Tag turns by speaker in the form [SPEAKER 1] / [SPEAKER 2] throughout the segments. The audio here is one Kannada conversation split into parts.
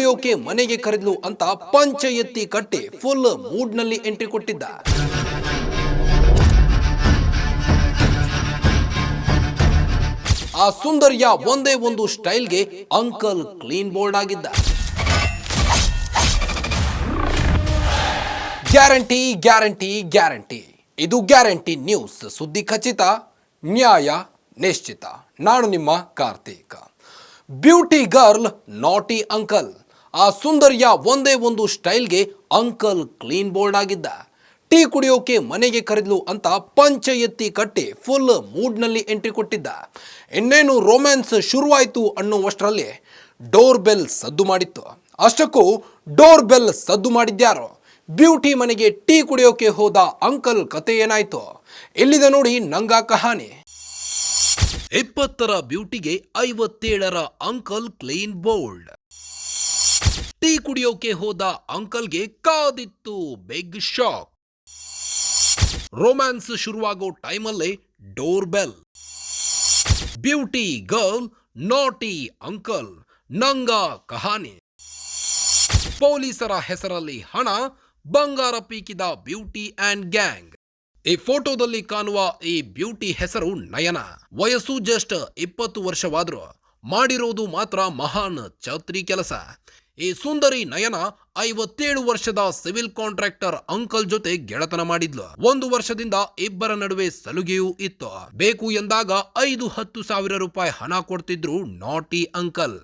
[SPEAKER 1] ಕುಡಿಯೋಕೆ ಮನೆಗೆ ಕರೆದ್ಲು ಅಂತ ಪಂಚ ಎತ್ತಿ ಕಟ್ಟಿ ಫುಲ್ ಮೂಡ್ ನಲ್ಲಿ ಎಂಟ್ರಿ ಕೊಟ್ಟಿದ್ದ. ಆ ಸುಂದರ್ಯ ಒಂದೇ ಒಂದು ಸ್ಟೈಲ್ಗೆ ಅಂಕಲ್ ಕ್ಲೀನ್ ಬೋಲ್ಡ್ ಆಗಿದ್ದ. ಗ್ಯಾರಂಟಿ ಗ್ಯಾರಂಟಿ ಗ್ಯಾರಂಟಿ, ಇದು ಗ್ಯಾರಂಟಿ ನ್ಯೂಸ್. ಸುದ್ದಿ ಖಚಿತ, ನ್ಯಾಯ ನಿಶ್ಚಿತ. ನಾನು ನಿಮ್ಮ ಕಾರ್ತಿಕ್. ಬ್ಯೂಟಿ ಗರ್ಲ್ ನಾಟಿ ಅಂಕಲ್. ಆ ಸುಂದರ್ಯ ಒಂದೇ ಒಂದು ಸ್ಟೈಲ್ಗೆ ಅಂಕಲ್ ಕ್ಲೀನ್ ಬೋಲ್ಡ್ ಆಗಿದ್ದ. ಟೀ ಕುಡಿಯೋಕೆ ಮನೆಗೆ ಕರೆದ್ಲು ಅಂತ ಪಂಚ ಎತ್ತಿ ಕಟ್ಟಿ ಫುಲ್ ಮೂಡ್ ನಲ್ಲಿ ಎಂಟ್ರಿ ಕೊಟ್ಟಿದ್ದ. ಇನ್ನೇನು ರೊಮ್ಯಾನ್ಸ್ ಶುರುವಾಯಿತು ಅನ್ನುವಷ್ಟರಲ್ಲಿ ಡೋರ್ ಬೆಲ್ ಸದ್ದು ಮಾಡಿತ್ತು. ಅಷ್ಟಕ್ಕೂ ಡೋರ್ ಬೆಲ್ ಸದ್ದು ಮಾಡಿದ್ಯಾರೋ? ಬ್ಯೂಟಿ ಮನೆಗೆ ಟೀ ಕುಡಿಯೋಕೆ ಹೋದ ಅಂಕಲ್ ಕತೆ ಏನಾಯ್ತು? ಇಲ್ಲಿದೆ ನೋಡಿ ನಂಗಾ ಕಹಾನಿ. 20ರ ಬ್ಯೂಟಿಗೆ 57ರ ಅಂಕಲ್ ಕ್ಲೀನ್ ಬೋಲ್ಡ್. ಟೀ ಕುಡಿಯೋಕೆ ಹೋದ ಅಂಕಲ್ಗೆ ಕಾದಿತ್ತು ಬಿಗ್ ಶಾಕ್. ರೊಮ್ಯಾನ್ಸ್ ಶುರುವಾಗೋ ಟೈಮಲ್ಲೇ ಡೋರ್ ಬೆಲ್. ಬ್ಯೂಟಿ ಗರ್ಲ್ ನಾಟಿ ಅಂಕಲ್, ನಂಗಾ ಕಹಾನಿ. ಪೊಲೀಸರ ಹೆಸರಲ್ಲಿ ಹಣ, ಬಂಗಾರ ಪೀಕಿದ ಬ್ಯೂಟಿ ಆ್ಯಂಡ್ ಗ್ಯಾಂಗ್. ಈ ಫೋಟೋದಲ್ಲಿ ಕಾಣುವ ಈ ಬ್ಯೂಟಿ ಹೆಸರು ನಯನ. ವಯಸ್ಸು ಜಸ್ಟ್ 20 ವರ್ಷವಾದ್ರು ಮಾಡಿರೋದು ಮಾತ್ರ ಮಹಾನ್ ಛತ್ರಿ ಕೆಲಸ. ಈ ಸುಂದರಿ ನಯನ 57 ವರ್ಷದ ಸಿವಿಲ್ ಕಾಂಟ್ರಾಕ್ಟರ್ ಅಂಕಲ್ ಜೊತೆ ಗೆಳತನ ಮಾಡಿದ್ಲು. 1 ವರ್ಷದಿಂದ ಇಬ್ಬರ ನಡುವೆ ಸಲುಗೆಯೂ ಇತ್ತು. ಬೇಕು ಎಂದಾಗ 5-10 ಸಾವಿರ ರೂಪಾಯಿ ಹಣ ಕೊಡ್ತಿದ್ರು ನಾಟಿ ಅಂಕಲ್.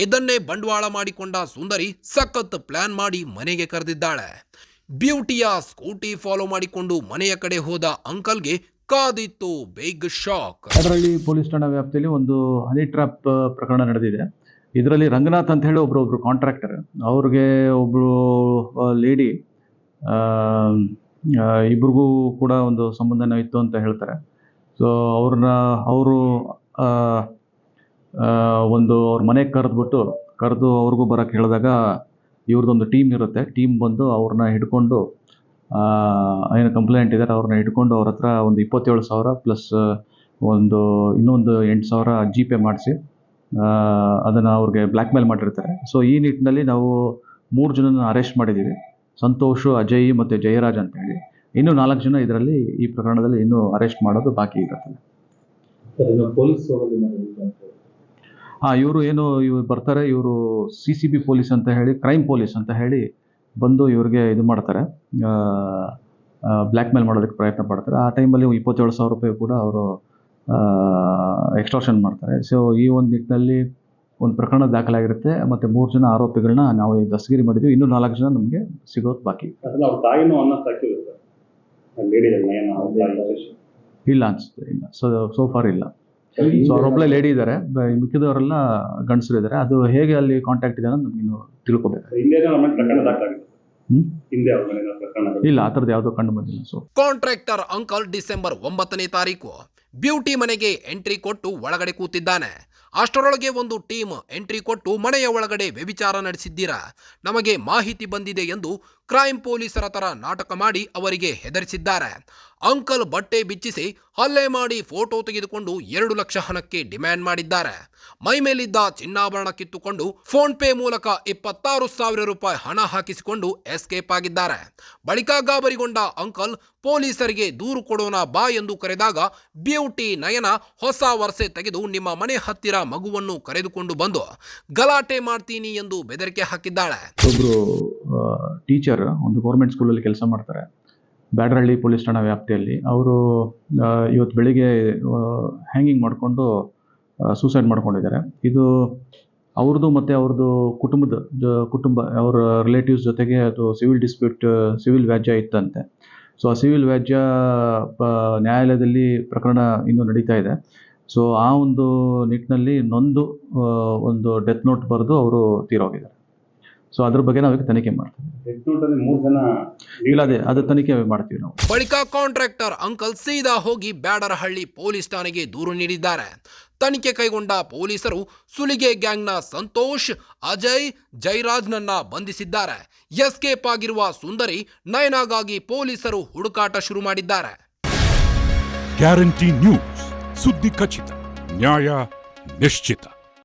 [SPEAKER 1] ಇದನ್ನೇ ಬಂಡವಾಳ ಮಾಡಿಕೊಂಡ ಸುಂದರಿ ಸಖತ್ ಪ್ಲಾನ್ ಮಾಡಿ ಮನೆಗೆ ಕರೆದಿದ್ದಾಳೆ. ಬ್ಯೂಟಿಯ ಸ್ಕೂಟಿ ಫಾಲೋ ಮಾಡಿಕೊಂಡು ಮನೆಯ ಕಡೆ ಹೋದ ಅಂಕಲ್ಗೆ ಕಾದಿತ್ತು ಬಿಗ್ ಶಾಕ್.
[SPEAKER 2] ಬ್ಯಾಡರಹಳ್ಳಿ ಪೊಲೀಸ್ ಠಾಣಾ ವ್ಯಾಪ್ತಿಯಲ್ಲಿ ಒಂದು ಹನಿ ಟ್ರ್ಯಾಪ್ ಪ್ರಕರಣ ನಡೆದಿದೆ. ಇದರಲ್ಲಿ ರಂಗನಾಥ್ ಅಂತ ಹೇಳಿ ಒಬ್ಬರು ಕಾಂಟ್ರಾಕ್ಟರ್, ಅವ್ರಿಗೆ ಒಬ್ಬರು ಲೇಡಿ, ಇಬ್ರಿಗೂ ಕೂಡ ಒಂದು ಸಂಬಂಧನೂ ಇತ್ತು ಅಂತ ಹೇಳ್ತಾರೆ. ಸೊ ಅವರು ಅವ್ರ ಮನೆಗೆ ಕರೆದು ಅವ್ರಿಗೂ ಬರೋಕ್ಕೆ ಹೇಳಿದಾಗ ಇವ್ರದ್ದೊಂದು ಟೀಮ್ ಇರುತ್ತೆ. ಟೀಮ್ ಬಂದು ಅವ್ರನ್ನ ಹಿಡ್ಕೊಂಡು, ಏನು ಕಂಪ್ಲೇಂಟ್ ಇದ್ದಾರೆ ಅವ್ರನ್ನ ಹಿಡ್ಕೊಂಡು ಅವ್ರ ಹತ್ರ ಒಂದು 27,000 ಪ್ಲಸ್ ಇನ್ನೊಂದು 8,000 GPay ಮಾಡಿಸಿ ಅದನ್ನು ಅವ್ರಿಗೆ ಬ್ಲ್ಯಾಕ್ ಮೇಲ್ ಮಾಡಿರ್ತಾರೆ. ಸೊ ಈ ನಿಟ್ಟಿನಲ್ಲಿ ನಾವು 3 ಜನನ ಅರೆಸ್ಟ್ ಮಾಡಿದ್ದೀವಿ. ಸಂತೋಷ್, ಅಜಯ್ ಮತ್ತು ಜಯರಾಜ್ ಅಂತ ಹೇಳಿ. ಇನ್ನೂ 4 ಜನ ಇದರಲ್ಲಿ ಈ ಪ್ರಕರಣದಲ್ಲಿ ಇನ್ನೂ ಅರೆಸ್ಟ್ ಮಾಡೋದು ಬಾಕಿ ಇರುತ್ತೆ. ಇವರು ಬರ್ತಾರೆ. ಇವರು CCB ಪೊಲೀಸ್ ಅಂತ ಹೇಳಿ, ಕ್ರೈಮ್ ಪೊಲೀಸ್ ಅಂತ ಹೇಳಿ ಬಂದು ಇವ್ರಿಗೆ ಇದು ಮಾಡ್ತಾರೆ, ಬ್ಲ್ಯಾಕ್ ಮೇಲ್ ಮಾಡೋದಕ್ಕೆ ಪ್ರಯತ್ನ ಪಡ್ತಾರೆ. ಆ ಟೈಮಲ್ಲಿ 27,000 ರೂಪಾಯಿ ಕೂಡ ಅವರು ಎಕ್ಸ್ಟಾರ್ಷನ್ ಮಾಡ್ತಾರೆ. ಸೊ ಈ ಒಂದು ನಿಟ್ಟಿನಲ್ಲಿ ಒಂದು ಪ್ರಕರಣ ದಾಖಲಾಗಿರುತ್ತೆ. ಮತ್ತು 3 ಜನ ಆರೋಪಿಗಳನ್ನ ನಾವು ದಸ್ತಗಿರಿ ಮಾಡಿದ್ವಿ. ಇನ್ನೂ 4 ಜನ ನಮಗೆ ಸಿಗೋದು ಬಾಕಿ. ಇಲ್ಲ ಅನ್ಸುತ್ತೆ, ಇಲ್ಲ. ಸೋ ಫಾರ್ ಇಲ್ಲ. ಸೊ ಅವರೊಬ್ಬಳೇ ಲೇಡಿ ಇದ್ದಾರೆ, ಮಿಕ್ಕಿದವರೆಲ್ಲ ಗಂಡಸರು ಇದ್ದಾರೆ. ಅದು ಹೇಗೆ ಅಲ್ಲಿ ಕಾಂಟ್ಯಾಕ್ಟ್ ಇದೆ ಅನ್ನೋದು ನಮ್ಗೆ ಇನ್ನು ತಿಳ್ಕೊಬೇಕು. ಇಲ್ಲ, ಆ ಥರದ್ದು ಯಾವುದೋ ಕಂಡು ಬಂದಿಲ್ಲ. ಸೊ
[SPEAKER 1] ಕಾಂಟ್ರಾಕ್ಟರ್ ಅಂಕಲ್ ಡಿಸೆಂಬರ್ 9ನೇ ತಾರೀಕು ಬ್ಯೂಟಿ ಮನೆಗೆ ಎಂಟ್ರಿ ಕೊಟ್ಟು ಒಳಗಡೆ ಕೂತಿದ್ದಾನೆ. ಅಷ್ಟರೊಳಗೆ ಒಂದು ಟೀಮ್ ಎಂಟ್ರಿ ಕೊಟ್ಟು ಮನೆಯ ಒಳಗಡೆ ವ್ಯಭಿಚಾರ ನಡೆಸಿದ್ದೀರಾ, ನಮಗೆ ಮಾಹಿತಿ ಬಂದಿದೆ ಎಂದು ಕ್ರೈಮ್ ಪೊಲೀಸರ ತರ ನಾಟಕ ಮಾಡಿ ಅವರಿಗೆ ಹೆದರಿಸಿದ್ದಾರೆ. ಅಂಕಲ್ ಬಟ್ಟೆ ಬಿಚ್ಚಿಸಿ ಹಲ್ಲೆ ಮಾಡಿ ಫೋಟೋ ತೆಗೆದುಕೊಂಡು 2 ಲಕ್ಷ ಹಣಕ್ಕೆ ಡಿಮ್ಯಾಂಡ್ ಮಾಡಿದ್ದಾರೆ. ಮೈ ಮೇಲಿದ್ದ ಚಿನ್ನಾಭರಣ ಕಿತ್ತುಕೊಂಡು ಫೋನ್ ಪೇ ಮೂಲಕ 26,000 ರೂಪಾಯಿ ಹಣ ಹಾಕಿಸಿಕೊಂಡು ಎಸ್ಕೇಪ್ ಆಗಿದ್ದಾರೆ. ಬಳಿಕ ಗಾಬರಿಗೊಂಡ ಅಂಕಲ್ ಪೊಲೀಸರಿಗೆ ದೂರು ಕೊಡೋಣ ಬಾ ಎಂದು ಕರೆದಾಗ ಬ್ಯೂಟಿ ನಯನ ಹೊಸ ವರ್ಷೆ ತೆಗೆದು ನಿಮ್ಮ ಮನೆ ಹತ್ತಿರ ಮಗುವನ್ನು ಕರೆದುಕೊಂಡು ಬಂದು ಗಲಾಟೆ ಮಾಡ್ತೀನಿ ಎಂದು ಬೆದರಿಕೆ ಹಾಕಿದ್ದಾಳೆ.
[SPEAKER 2] ಒಬ್ರು ಟೀಚರ್ ಒಂದು ಗೌರ್ಮೆಂಟ್ ಸ್ಕೂಲಲ್ಲಿ ಕೆಲಸ ಮಾಡ್ತಾರೆ, ಬ್ಯಾಡರಹಳ್ಳಿ ಪೊಲೀಸ್ ಠಾಣಾ ವ್ಯಾಪ್ತಿಯಲ್ಲಿ. ಅವರು ಇವತ್ತು ಬೆಳಿಗ್ಗೆ ಹ್ಯಾಂಗಿಂಗ್ ಮಾಡಿಕೊಂಡು ಸೂಸೈಡ್ ಮಾಡ್ಕೊಂಡಿದ್ದಾರೆ. ಇದು ಅವ್ರದ್ದು ಮತ್ತು ಅವ್ರದ್ದು ಕುಟುಂಬ ಅವರ ರಿಲೇಟಿವ್ಸ್ ಜೊತೆಗೆ ಅದು ಸಿವಿಲ್ ವ್ಯಾಜ್ಯ ಇತ್ತಂತೆ. ಸೊ ಆ ಸಿವಿಲ್ ವ್ಯಾಜ್ಯ ನ್ಯಾಯಾಲಯದಲ್ಲಿ ಪ್ರಕರಣ ಇನ್ನೂ ನಡೀತಾ ಇದೆ. ಸೊ ಆ ಒಂದು ನಿಟ್ಟಿನಲ್ಲಿ ಒಂದು ಡೆತ್ ನೋಟ್ ಬರೆದು ಅವರು ತೀರೋಗಿದ್ದಾರೆ. ಸೊ ಅದ್ರ ಬಗ್ಗೆ ನಾವೀಗ ತನಿಖೆ ಮಾಡ್ತೀವಿ. ಇಲ್ಲ, ಅದು ತನಿಖೆ ಮಾಡ್ತೀವಿ ನಾವು.
[SPEAKER 1] ಬಳಿಕ ಕಾಂಟ್ರಾಕ್ಟರ್ ಅಂಕಲ್ ಸೀದಾ ಹೋಗಿ ಬ್ಯಾಡರಹಳ್ಳಿ ಪೊಲೀಸ್ ಠಾಣೆಗೆ ದೂರು ನೀಡಿದ್ದಾರೆ. ತನಿಖೆ ಕೈಗೊಂಡ ಪೊಲೀಸರು ಸುಲಿಗೆ ಗ್ಯಾಂಗ್ನ ಸಂತೋಷ್, ಅಜಯ್, ಜಯರಾಜ್ನನ್ನ ಬಂಧಿಸಿದ್ದಾರೆ. ಎಸ್ಕೇಪ್ ಆಗಿರುವ ಸುಂದರಿ ನಯನಾಗಾಗಿ ಪೊಲೀಸರು ಹುಡುಕಾಟ ಶುರು ಮಾಡಿದ್ದಾರೆ.
[SPEAKER 3] ಗ್ಯಾರಂಟಿ ನ್ಯೂಸ್, ಸುದ್ದಿ ಖಚಿತ, ನ್ಯಾಯ ನಿಶ್ಚಿತ.